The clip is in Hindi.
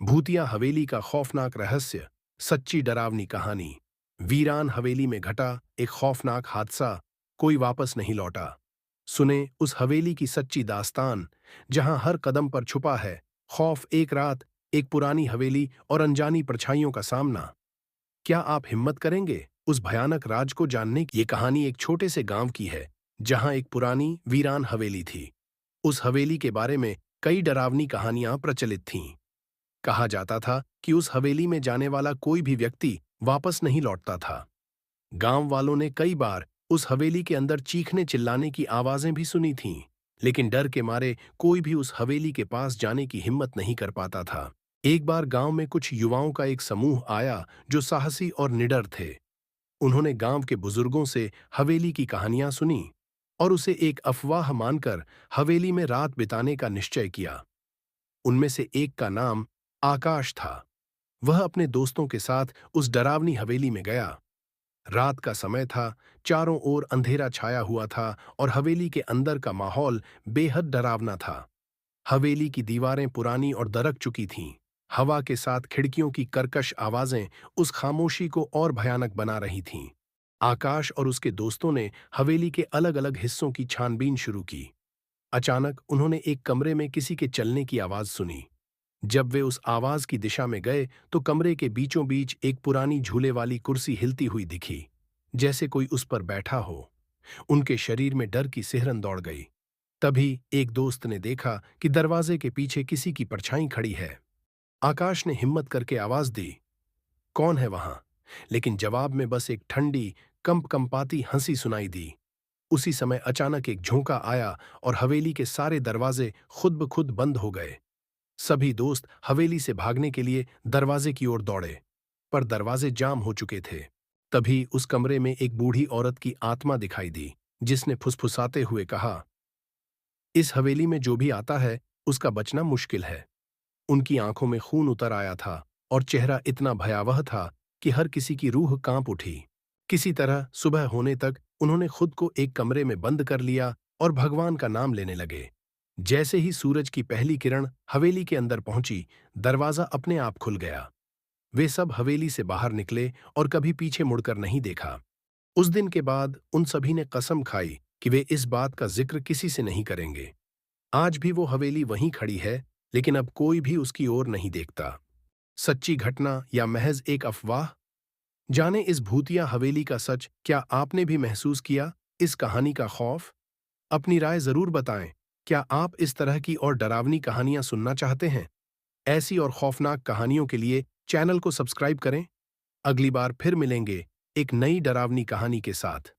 भूतिया हवेली का खौफनाक रहस्य, सच्ची डरावनी कहानी। वीरान हवेली में घटा एक खौफनाक हादसा, कोई वापस नहीं लौटा। सुने उस हवेली की सच्ची दास्तान, जहां हर कदम पर छुपा है खौफ। एक रात, एक पुरानी हवेली और अनजानी परछाइयों का सामना। क्या आप हिम्मत करेंगे उस भयानक राज को जानने की? ये कहानी एक छोटे से गांव की है, जहां एक पुरानी वीरान हवेली थी। उस हवेली के बारे में कई डरावनी कहानियां प्रचलित थीं। कहा जाता था कि उस हवेली में जाने वाला कोई भी व्यक्ति वापस नहीं लौटता था। गांव वालों ने कई बार उस हवेली के अंदर चीखने चिल्लाने की आवाजें भी सुनी थीं, लेकिन डर के मारे कोई भी उस हवेली के पास जाने की हिम्मत नहीं कर पाता था। एक बार गांव में कुछ युवाओं का एक समूह आया जो साहसी और निडर थे। उन्होंने गांव के बुजुर्गों से हवेली की कहानियां सुनी और उसे एक अफवाह मानकर हवेली में रात बिताने का निश्चय किया। उनमें से एक का नाम आकाश था। वह अपने दोस्तों के साथ उस डरावनी हवेली में गया। रात का समय था, चारों ओर अंधेरा छाया हुआ था और हवेली के अंदर का माहौल बेहद डरावना था। हवेली की दीवारें पुरानी और दरक चुकी थीं। हवा के साथ खिड़कियों की कर्कश आवाजें उस खामोशी को और भयानक बना रही थीं। आकाश और उसके दोस्तों ने हवेली के अलग-अलग हिस्सों की छानबीन शुरू की। अचानक उन्होंने एक कमरे में किसी के चलने की आवाज सुनी। जब वे उस आवाज की दिशा में गए तो कमरे के बीचों बीच एक पुरानी झूले वाली कुर्सी हिलती हुई दिखी, जैसे कोई उस पर बैठा हो। उनके शरीर में डर की सिहरन दौड़ गई। तभी एक दोस्त ने देखा कि दरवाजे के पीछे किसी की परछाई खड़ी है। आकाश ने हिम्मत करके आवाज दी, कौन है वहां? लेकिन जवाब में बस एक ठंडी, कंपकंपाती हंसी सुनाई दी। उसी समय अचानक एक झोंका आया और हवेली के सारे दरवाजे खुद ब खुद बंद हो गए। सभी दोस्त हवेली से भागने के लिए दरवाजे की ओर दौड़े, पर दरवाजे जाम हो चुके थे। तभी उस कमरे में एक बूढ़ी औरत की आत्मा दिखाई दी, जिसने फुसफुसाते हुए कहा, इस हवेली में जो भी आता है उसका बचना मुश्किल है। उनकी आंखों में खून उतर आया था और चेहरा इतना भयावह था कि हर किसी की रूह कांप उठी। किसी तरह सुबह होने तक उन्होंने खुद को एक कमरे में बंद कर लिया और भगवान का नाम लेने लगे। जैसे ही सूरज की पहली किरण हवेली के अंदर पहुंची, दरवाजा अपने आप खुल गया। वे सब हवेली से बाहर निकले और कभी पीछे मुड़कर नहीं देखा। उस दिन के बाद उन सभी ने कसम खाई कि वे इस बात का जिक्र किसी से नहीं करेंगे। आज भी वो हवेली वहीं खड़ी है, लेकिन अब कोई भी उसकी ओर नहीं देखता। सच्ची घटना या महज एक अफवाह? जाने इस भूतिया हवेली का सच। क्या आपने भी महसूस किया इस कहानी का खौफ? अपनी राय जरूर बताएं। क्या आप इस तरह की और डरावनी कहानियां सुनना चाहते हैं? ऐसी और खौफनाक कहानियों के लिए चैनल को सब्सक्राइब करें। अगली बार फिर मिलेंगे एक नई डरावनी कहानी के साथ।